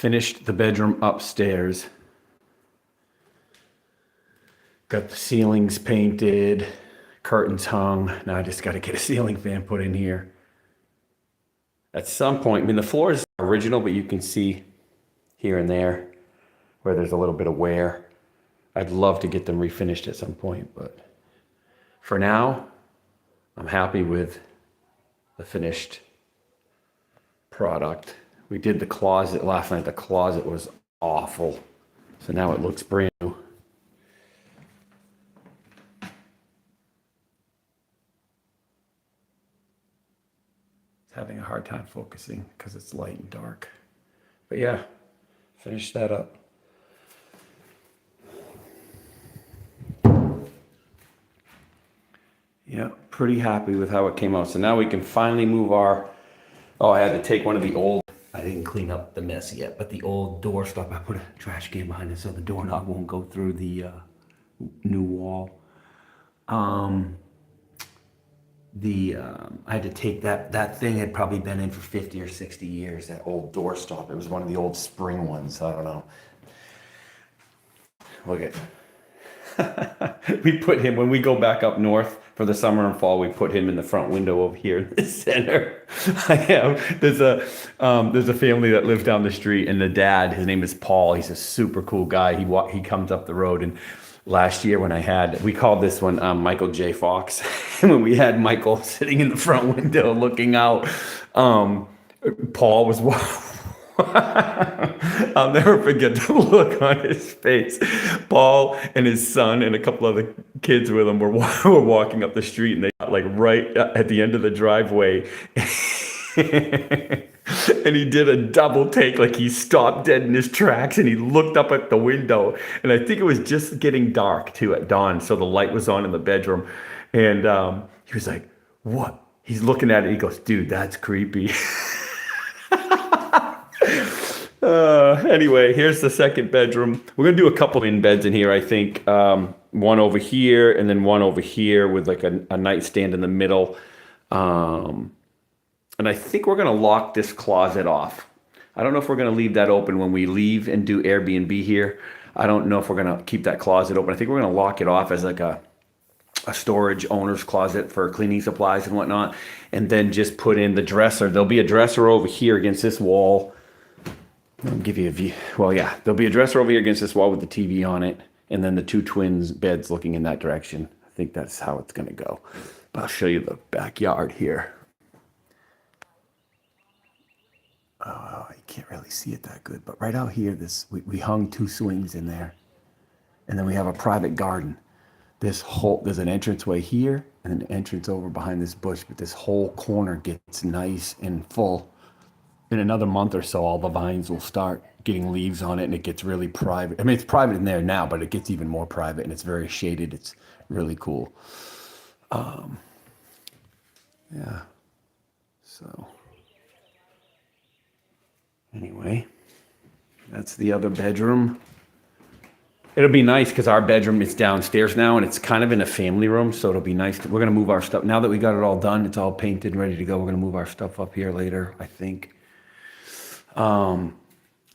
finished the bedroom upstairs. Got the ceilings painted, curtains hung. Now I just got to get a ceiling fan put in here. At some point, I mean, the floor is original, but you can see here and there where there's a little bit of wear. I'd love to get them refinished at some point, but for now, I'm happy with the finished product. We did the closet last night. The closet was awful. So now it looks brand new. It's having a hard time focusing because it's light and dark. But yeah, finish that up. Yeah, pretty happy with how it came out. So now we can finally move our, oh, I had to take one of the old, I didn't clean up the mess yet, but the old door stuff, I put a trash can behind it so the doorknob won't go through the new wall. I had to take that thing had probably been in for 50 or 60 years, that old door stop. It was one of the old spring ones, I don't know. Look at, we put him, when we go back up north for the summer and fall, we put him in the front window over here in the center. There's a family that lives down the street, and the dad, his name is Paul. He's a super cool guy. He comes up the road, and last year when we called this one Michael J. Fox. And when we had Michael sitting in the front window looking out, Paul was I'll never forget the look on his face. Paul and his son and a couple other kids with him were walking up the street, and they got like right at the end of the driveway. And he did a double take, like he stopped dead in his tracks and he looked up at the window. And I think it was just getting dark too at dawn, so the light was on in the bedroom. And he was like, "What?" He's looking at it. He goes, "Dude, that's creepy." Anyway, here's the second bedroom. We're gonna do a couple in beds in here, I think. One over here and then one over here with like a nightstand in the middle. And I think we're gonna lock this closet off. I don't know if we're gonna leave that open when we leave and do Airbnb here. I don't know if we're gonna keep that closet open. I think we're gonna lock it off as like a storage owner's closet for cleaning supplies and whatnot. And then just put in the dresser. There'll be a dresser over here against this wall. I'll give you a view. Well, yeah, there'll be a dresser over here against this wall with the TV on it, and then the two twins' beds looking in that direction. I think that's how it's gonna go. But I'll show you the backyard here. Oh, you can't really see it that good, but right out here, we hung two swings in there, and then we have a private garden. There's an entranceway here and an entrance over behind this bush, but this whole corner gets nice and full. In another month or so, all the vines will start getting leaves on it, and it gets really private. I mean, it's private in there now, but it gets even more private, and it's very shaded. It's really cool. Yeah. So anyway, that's the other bedroom. It'll be nice because our bedroom is downstairs now, and it's kind of in a family room, so it'll be nice. We're going to move our stuff. Now that we got it all done, it's all painted and ready to go, we're going to move our stuff up here later, I think. The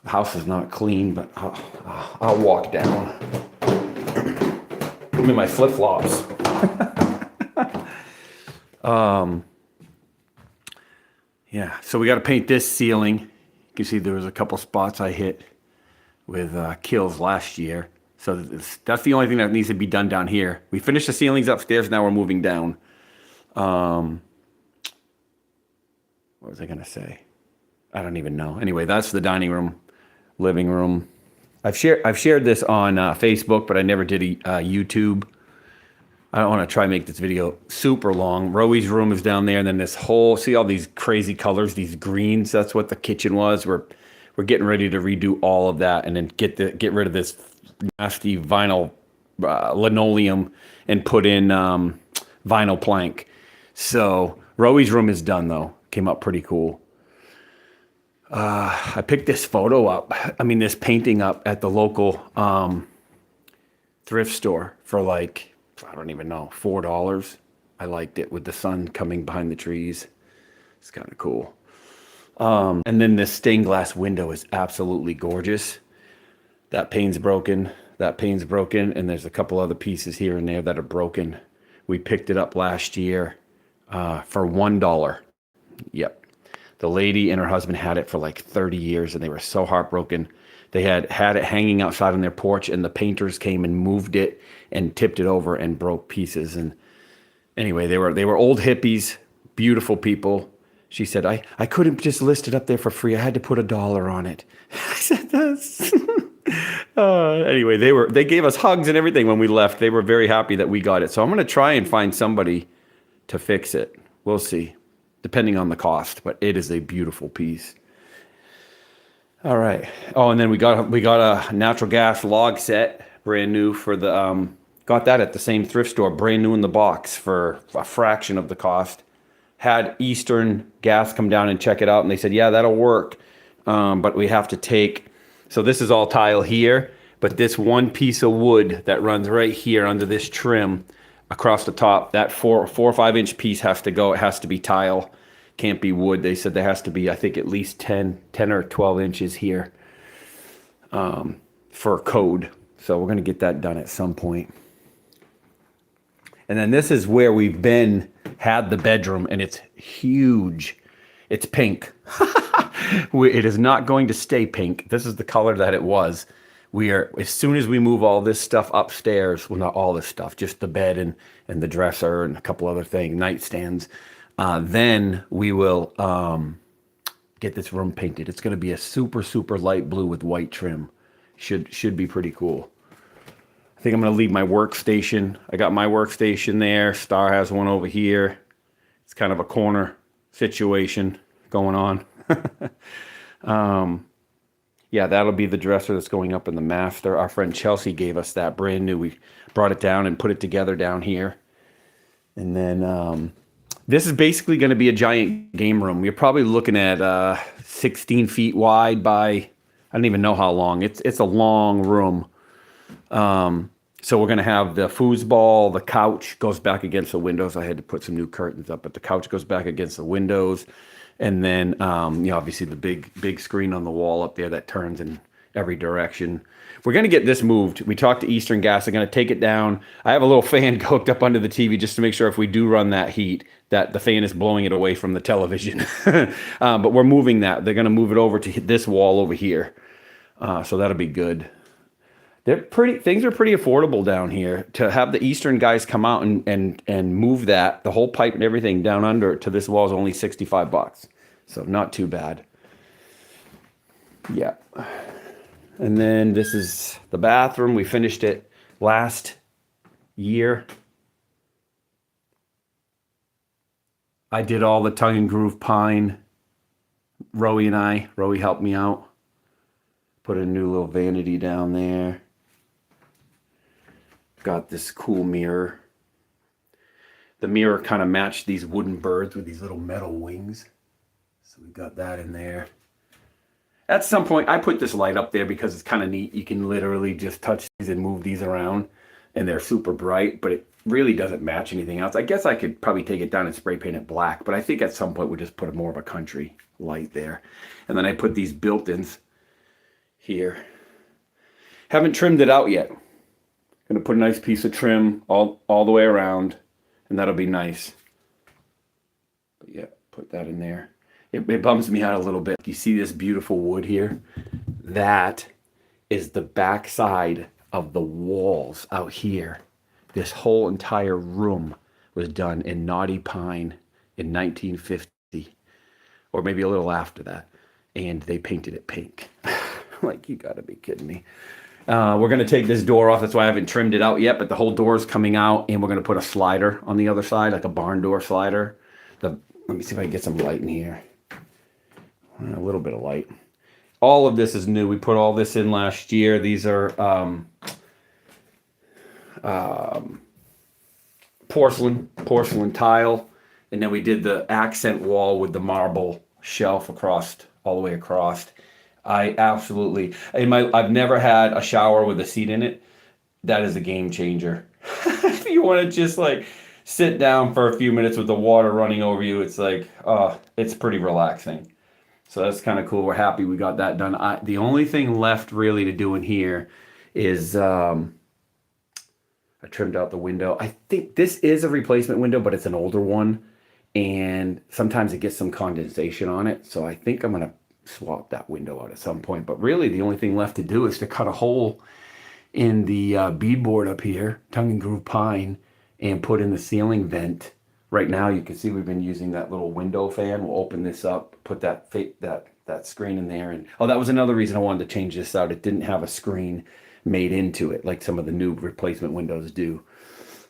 house is not clean, but I'll walk down. I'm in my flip-flops. Yeah, so we got to paint this ceiling. You can see there was a couple spots I hit with kills last year. So that's the only thing that needs to be done down here. We finished the ceilings upstairs. Now we're moving down. What was I going to say? I don't even know. Anyway, that's the dining room, living room. I've shared this on Facebook, but I never did a YouTube. I don't want to try and make this video super long. Roey's room is down there, and then this whole, see all these crazy colors, these greens, that's what the kitchen was. We're getting ready to redo all of that and then get rid of this nasty vinyl linoleum and put in vinyl plank. So Roey's room is done though. Came up pretty cool. I picked this this painting up at the local thrift store for like, I don't even know, $4. I liked it with the sun coming behind the trees. It's kind of cool. And then this stained glass window is absolutely gorgeous. That pane's broken. That pane's broken. And there's a couple other pieces here and there that are broken. We picked it up last year for $1. Yep. The lady and her husband had it for like 30 years and they were so heartbroken. They had it hanging outside on their porch and the painters came and moved it and tipped it over and broke pieces. And anyway, they were old hippies, beautiful people. She said, I couldn't just list it up there for free. I had to put $1 on it. I said, that's... anyway, they gave us hugs and everything when we left. They were very happy that we got it. So I'm going to try and find somebody to fix it. We'll see, depending on the cost. But it is a beautiful piece. All right. Oh, and then we got a natural gas log set, brand new for the got that at the same thrift store, brand new in the box for a fraction of the cost. Had Eastern Gas come down and check it out, and they said, yeah, that'll work, but we have to take. So this is all tile here, but this one piece of wood that runs right here under this trim across the top, that 4 or 5 inch piece has to go. It has to be tile. Can't be wood. They said there has to be, I think, at least 10 or 12 inches here for code. So we're going to get that done at some point. And then this is where we've had the bedroom, and it's huge. It's pink. It is not going to stay pink. This is the color that it was. As soon as we move all this stuff upstairs, well, not all this stuff, just the bed and the dresser and a couple other things, nightstands, then we will get this room painted. It's going to be a super, super light blue with white trim. Should be pretty cool. I think I'm going to leave my workstation. I got my workstation there. Star has one over here. It's kind of a corner situation going on. Yeah, that'll be the dresser that's going up in the master. Our friend Chelsea gave us that brand new. We brought it down and put it together down here. And then this is basically going to be a giant game room. You're probably looking at 16 feet wide by, I don't even know how long. It's a long room. So we're going to have the foosball, the couch goes back against the windows. I had to put some new curtains up, but the couch goes back against the windows. And then, obviously the big screen on the wall up there that turns in every direction. We're going to get this moved. We talked to Eastern Gas. They're going to take it down. I have a little fan hooked up under the TV just to make sure if we do run that heat, that the fan is blowing it away from the television. But we're moving that. They're going to move it over to this wall over here. So that'll be good. Things are pretty affordable down here. To have the Eastern guys come out and move that, the whole pipe and everything down under to this wall is only $65. So not too bad. Yeah. And then this is the bathroom. We finished it last year. I did all the tongue and groove pine. Rowie helped me out. Put a new little vanity down there. Got this cool mirror. The mirror kind of matched these wooden birds with these little metal wings. So we got that in there. At some point, I put this light up there because it's kind of neat. You can literally just touch these and move these around. And they're super bright, but it really doesn't match anything else. I guess I could probably take it down and spray paint it black. But I think at some point we'll just put more of a country light there. And then I put these built-ins here. Haven't trimmed it out yet. Gonna put a nice piece of trim all the way around, and that'll be nice. But yeah, put that in there. It bums me out a little bit. You see this beautiful wood here? That is the back side of the walls out here. This whole entire room was done in knotty pine in 1950, or maybe a little after that, and they painted it pink. Like, you gotta be kidding me. We're going to take this door off. That's why I haven't trimmed it out yet, but the whole door is coming out, and we're going to put a slider on the other side, like a barn door slider. Let me see if I can get some light in here. A little bit of light. All of this is new. We put all this in last year. These are porcelain tile, and then we did the accent wall with the marble shelf all the way across. I've never had a shower with a seat in it. That is a game changer. If you want to just like sit down for a few minutes with the water running over you, it's like, it's pretty relaxing. So that's kind of cool. We're happy we got that done. The only thing left really to do in here is I trimmed out the window. I think this is a replacement window, but it's an older one. And sometimes it gets some condensation on it. So I think I'm going to swap that window out at some point. But really the only thing left to do is to cut a hole in the beadboard up here, tongue and groove pine, and put in the ceiling vent. Right now you can see we've been using that little window fan. We'll open this up, put that screen in there. And oh, that was another reason I wanted to change this out. It didn't have a screen made into it like some of the new replacement windows do.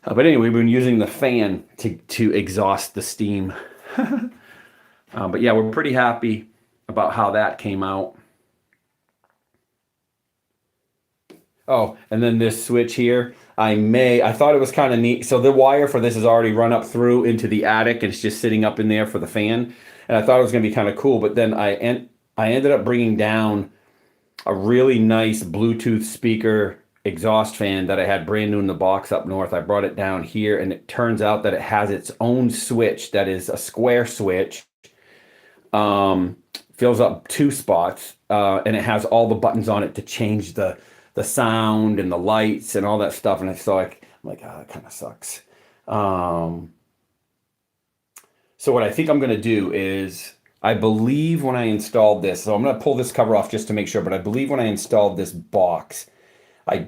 But anyway, we've been using the fan to exhaust the steam. But yeah, we're pretty happy about how that came out. Oh, and then this switch here, I thought it was kind of neat. So the wire for this is already run up through into the attic, and it's just sitting up in there for the fan. And I thought it was going to be kind of cool, but then I ended up bringing down a really nice Bluetooth speaker exhaust fan that I had brand new in the box up north. I brought it down here, and it turns out that it has its own switch that is a square switch. Fills up 2 spots, and it has all the buttons on it to change the sound and the lights and all that stuff. And so I'm like, oh, that kind of sucks. So what I think I'm going to do is, I believe when I installed this, so I'm going to pull this cover off just to make sure, but I believe when I installed this box, I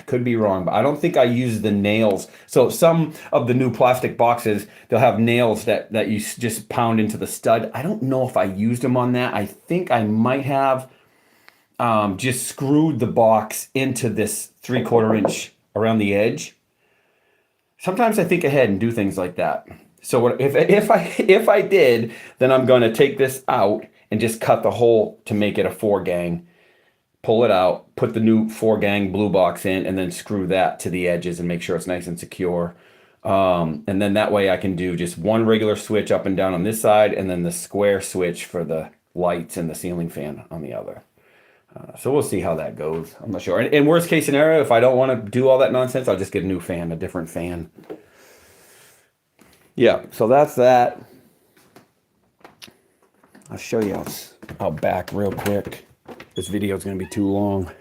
could be wrong, but I don't think I used the nails. So some of the new plastic boxes, they'll have nails that you just pound into the stud. I don't know if I used them on that. I think I might have just screwed the box into this 3/4 inch around the edge. Sometimes I think ahead and do things like that. So if I did, then I'm going to take this out and just cut the hole to make it a 4-gang. Pull it out, put the new 4-gang blue box in, and then screw that to the edges and make sure it's nice and secure. And then that way I can do just one regular switch up and down on this side, and then the square switch for the lights and the ceiling fan on the other. So we'll see how that goes. I'm not sure. In worst case scenario, if I don't want to do all that nonsense, I'll just get a new fan, a different fan. Yeah, so that's that. I'll show you out back real quick. This video is going to be too long.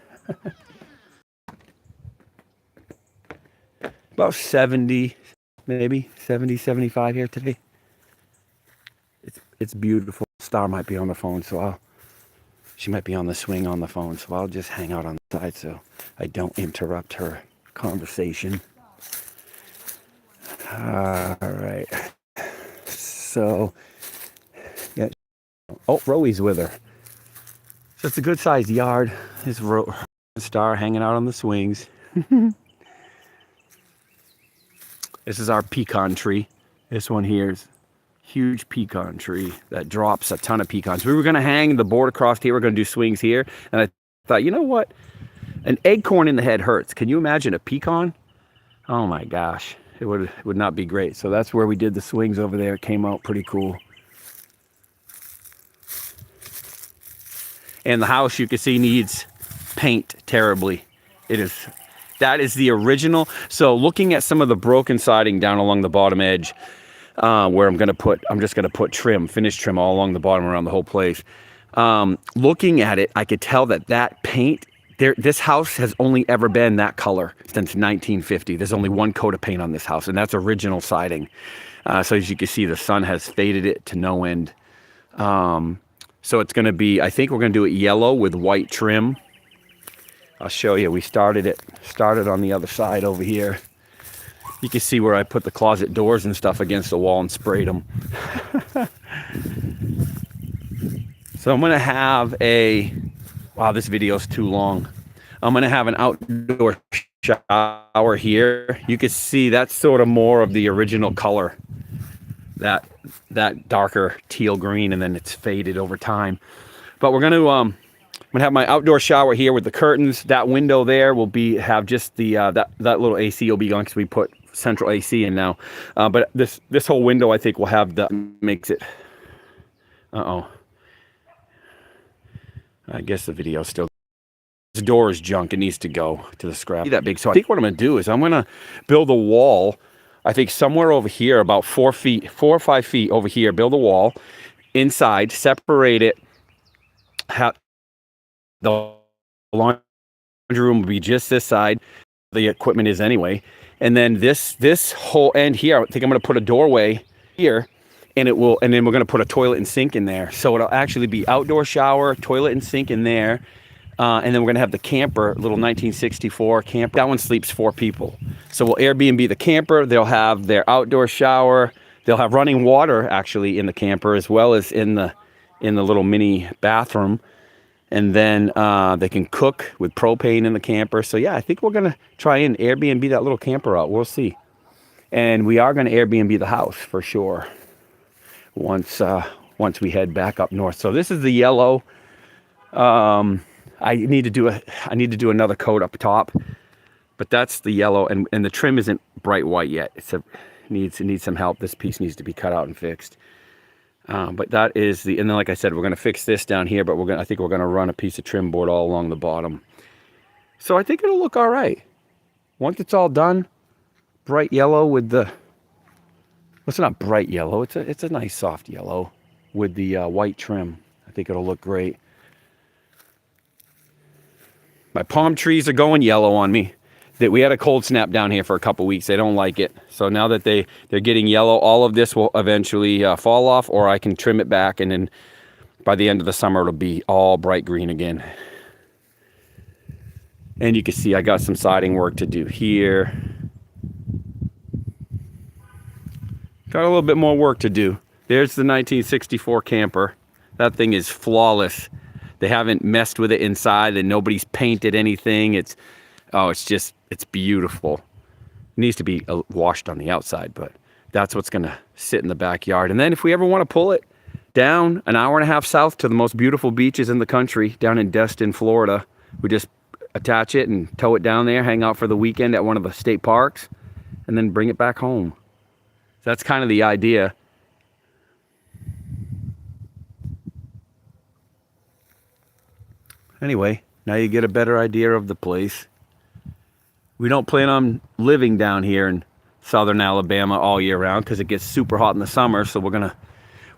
About 70, maybe 70, 75 here today. It's beautiful. Star might be on the phone, so she might be on the swing on the phone, so I'll just hang out on the side so I don't interrupt her conversation. All right. So, yeah. Oh, Roey's with her. So it's a good sized yard. There's Star hanging out on the swings. This is our pecan tree. This one here is huge pecan tree that drops a ton of pecans. We were going to hang the board across here. We're going to do swings here. And I thought, you know what? An acorn in the head hurts. Can you imagine a pecan? Oh my gosh. It would not be great. So that's where we did the swings over there. It came out pretty cool. And the house, you can see, needs paint terribly. That is the original. So looking at some of the broken siding down along the bottom edge, where I'm just gonna put trim, finished trim all along the bottom around the whole place. Looking at it, I could tell that paint, this house has only ever been that color since 1950. There's only one coat of paint on this house, and that's original siding. So as you can see, the sun has faded it to no end. So it's going to be, I think we're going to do it yellow with white trim. I'll show you. We started on the other side over here. You can see where I put the closet doors and stuff against the wall and sprayed them. So I'm going to have wow, this video is too long. I'm going to have an outdoor shower here. You can see that's sort of more of the original color. That darker teal green, and then it's faded over time. But we're going to I'm gonna have my outdoor shower here with the curtains. That window there will have just the that little AC will be gone because we put central AC in now. But this whole window I think will have makes it. I guess the video still. This door is junk. It needs to go to the scrap. That big. So I think what I'm going to do is I'm going to build a wall. I think somewhere over here, about 4 or 5 feet over here, build a wall. inside, separate it. Have the laundry room will be just this side. The equipment is anyway. And then this whole end here, I think I'm going to put a doorway here, and then we're going to put a toilet and sink in there. So it'll actually be outdoor shower, toilet and sink in there. And then we're going to have the camper, little 1964 camper. That one sleeps 4 people. So we'll Airbnb the camper. They'll have their outdoor shower. They'll have running water actually in the camper, as well as in the little mini bathroom. And then they can cook with propane in the camper. So yeah, I think we're going to try and Airbnb that little camper out. We'll see. And we are going to Airbnb the house for sure once we head back up north. So this is the yellow. I need to do another coat up top, but that's the yellow, and the trim isn't bright white yet. It needs some help. This piece needs to be cut out and fixed. But that is and then like I said, we're going to fix this down here, but I think we're going to run a piece of trim board all along the bottom. So I think it'll look all right. Once it's all done, bright yellow with the, well, it's not bright yellow. It's a nice soft yellow with the white trim. I think it'll look great. My palm trees are going yellow on me. We had a cold snap down here for a couple weeks. They don't like it. So now that they're getting yellow, all of this will eventually fall off, or I can trim it back, and then by the end of the summer it'll be all bright green again. And you can see I got some siding work to do here. Got a little bit more work to do. There's the 1964 camper. That thing is flawless. They haven't messed with it inside, and nobody's painted anything. It's beautiful. It needs to be washed on the outside, but that's what's going to sit in the backyard. And then if we ever want to pull it down an hour and a half south to the most beautiful beaches in the country, down in Destin, Florida, we just attach it and tow it down there, hang out for the weekend at one of the state parks, and then bring it back home. That's kind of the idea. Anyway, now you get a better idea of the place. We don't plan on living down here in southern Alabama all year round because it gets super hot in the summer. So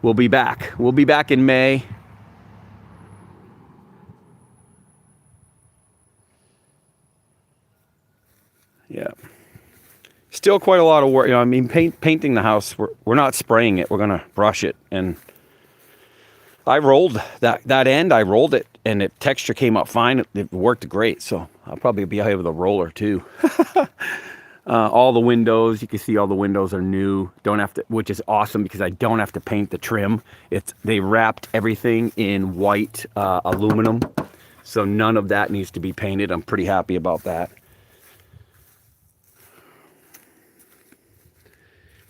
we'll be back. We'll be back in May. Yeah. Still quite a lot of work. I mean, painting the house, we're not spraying it. We're going to brush it. And I rolled that end. I rolled it, and the texture came up fine. It worked great. So I'll probably be out with a roller too. All the windows, you can see all the windows are new. Don't have to, which is awesome because I don't have to paint the trim. They wrapped everything in white aluminum, so none of that needs to be painted. I'm pretty happy about that.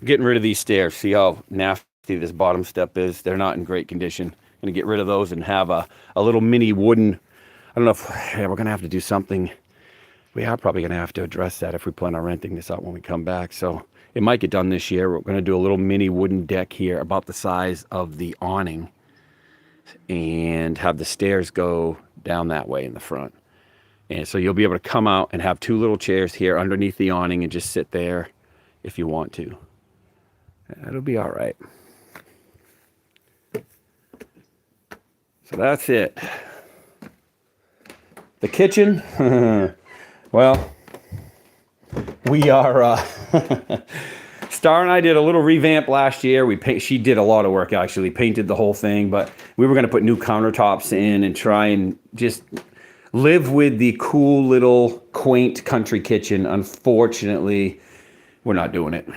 Getting rid of these stairs. See how nasty this bottom step is? They're not in great condition. Going to get rid of those and have a little mini wooden, I don't know if we're going to have to do something. We are probably going to have to address that if we plan on renting this out when we come back. So it might get done this year. We're going to do a little mini wooden deck here about the size of the awning and have the stairs go down that way in the front. And so you'll be able to come out and have 2 little chairs here underneath the awning and just sit there if you want to. It'll be all right. So that's it. The kitchen, well, we are, Star and I did a little revamp last year. She did a lot of work, actually, painted the whole thing, but we were going to put new countertops in and try and just live with the cool little quaint country kitchen. Unfortunately, we're not doing it.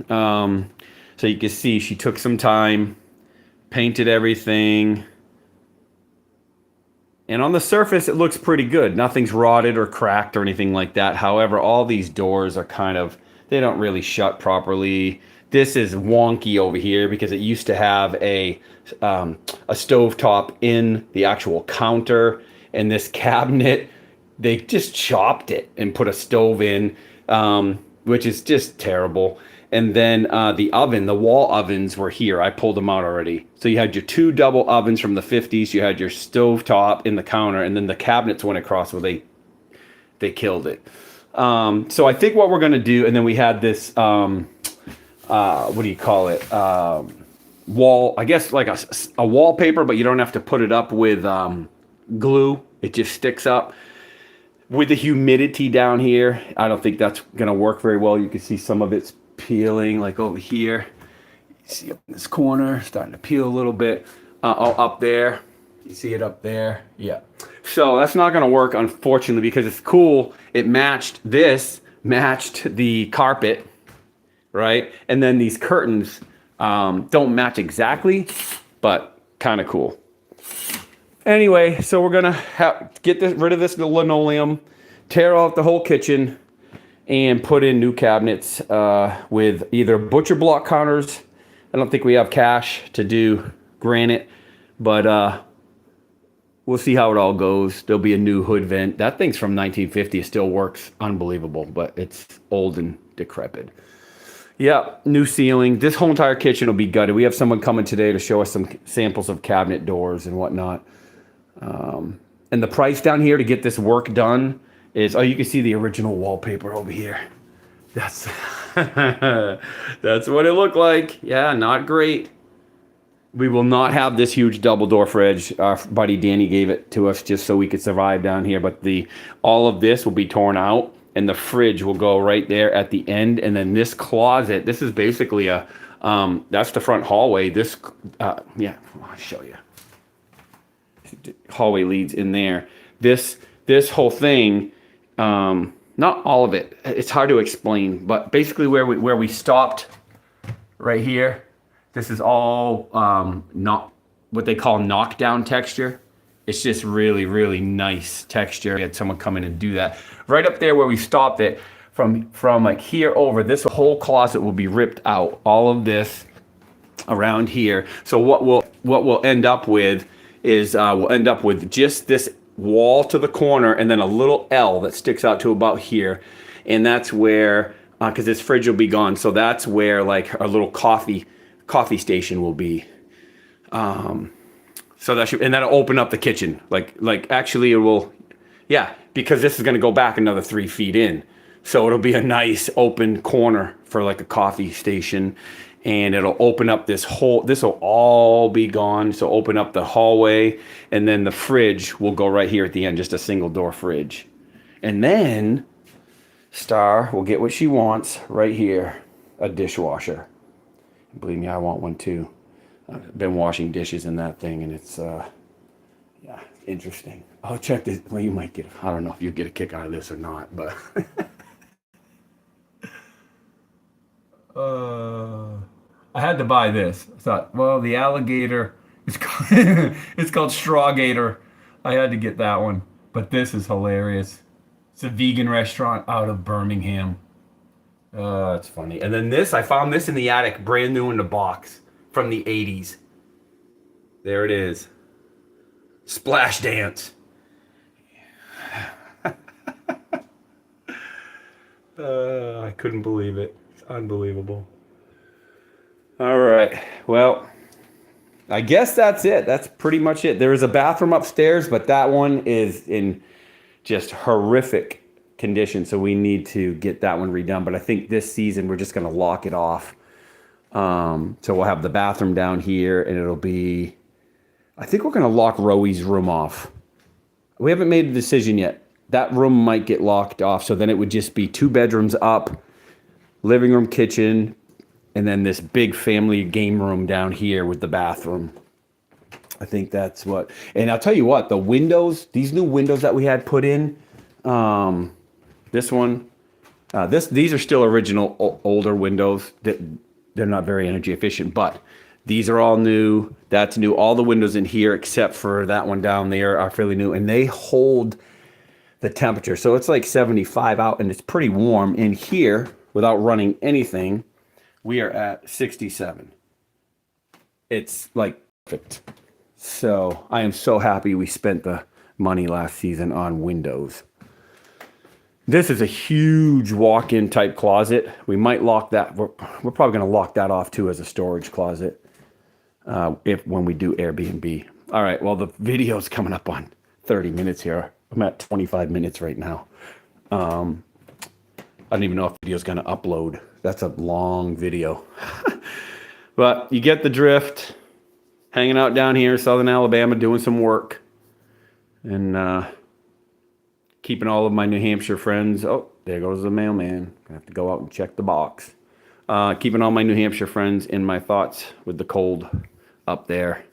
So you can see she took some time, painted everything. And on the surface, it looks pretty good. Nothing's rotted or cracked or anything like that. However, all these doors are they don't really shut properly. This is wonky over here because it used to have a stovetop in the actual counter. And this cabinet, they just chopped it and put a stove in, which is just terrible. And then the oven, the wall ovens were here. I pulled them out already. So you had your 2 double ovens from the 50s. You had your stove top in the counter. And then the cabinets went across where they killed it. So I think what we're going to do, and then we had this, what do you call it? wall, I guess like a wallpaper, but you don't have to put it up with glue. It just sticks up. With the humidity down here, I don't think that's gonna work very well. You can see some of it's peeling, like over here. You see up in this corner, starting to peel a little bit. Up there, you see it up there. Yeah. So that's not gonna work, unfortunately, because it's cool. It matched the carpet, right? And then these curtains don't match exactly, but kind of cool. Anyway, so we're gonna get rid of this linoleum, tear out the whole kitchen, and put in new cabinets with either butcher block counters. I don't think we have cash to do granite, but we'll see how it all goes. There'll be a new hood vent. That thing's from 1950. It still works unbelievable, but it's old and decrepit. Yeah, new ceiling. This whole entire kitchen will be gutted. We have someone coming today to show us some samples of cabinet doors and whatnot. And the price down here to get this work done is, oh, you can see the original wallpaper over here. That's that's what it looked like. Yeah, not great. We will not have this huge double door fridge. Our buddy Danny gave it to us just so we could survive down here. But all of this will be torn out, and the fridge will go right there at the end. And then this closet, this is basically that's the front hallway. This, yeah, I'll show you. Hallway leads in there. This whole thing, not all of it. It's hard to explain, but basically where we stopped right here, this is all not what they call knockdown texture. It's just really, really nice texture. We had someone come in and do that. Right up there where we stopped it, from like here over, this whole closet will be ripped out. All of this around here. So what we'll end up with is we'll end up with just this wall to the corner and then a little L that sticks out to about here. And that's where, because this fridge will be gone, so that's where like our little coffee station will be. So that should, and that'll open up the kitchen. Like actually it will, yeah, because this is gonna go back another 3 feet in. So it'll be a nice open corner for like a coffee station. And it'll open up this will all be gone. So open up the hallway, and then the fridge will go right here at the end, just a single door fridge. And then Star will get what she wants right here, a dishwasher. Believe me, I want one too. I've been washing dishes in that thing, and it's, yeah, interesting. Oh, check this. Well, you might get, I don't know if you get a kick out of this or not, but. I had to buy this. I thought, well, the alligator is called, it's called Strawgator. I had to get that one. But this is hilarious. It's a vegan restaurant out of Birmingham. It's funny. And then this, I found this in the attic, brand new in the box from the 80s. There it is. Splash Dance. I couldn't believe it. It's unbelievable. All right. Well, I guess that's it. That's pretty much it. There is a bathroom upstairs, but that one is in just horrific condition. So we need to get that one redone. But I think this season we're just going to lock it off. So we'll have the bathroom down here, and it'll be, I think we're going to lock Roey's room off. We haven't made a decision yet. That room might get locked off. So then it would just be 2 bedrooms up, living room, kitchen, and then this big family game room down here with the bathroom. I think that's what, and I'll tell you what, the windows, these new windows that we had put in, this one, these are still original older windows. They're not very energy efficient, but these are all new. That's new. All the windows in here, except for that one down there, are fairly new, and they hold the temperature. So it's like 75 out, and it's pretty warm in here without running anything. We are at 67. It's like perfect. So I am so happy we spent the money last season on windows. This is a huge walk-in type closet. We might lock that. We're probably going to lock that off too as a storage closet when we do Airbnb. All right. Well, the video's coming up on 30 minutes here. I'm at 25 minutes right now. I don't even know if the video's going to upload. That's a long video. But you get the drift. Hanging out down here in southern Alabama doing some work. And keeping all of my New Hampshire friends. Oh, there goes the mailman. I have to go out and check the box. Keeping all my New Hampshire friends in my thoughts with the cold up there.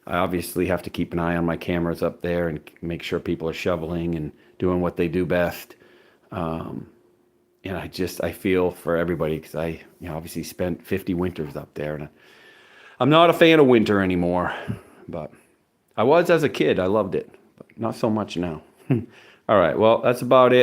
I obviously have to keep an eye on my cameras up there and make sure people are shoveling and doing what they do best. And I feel for everybody because I obviously spent 50 winters up there, and I'm not a fan of winter anymore, but I was as a kid. I loved it, but not so much now. All right, well, that's about it.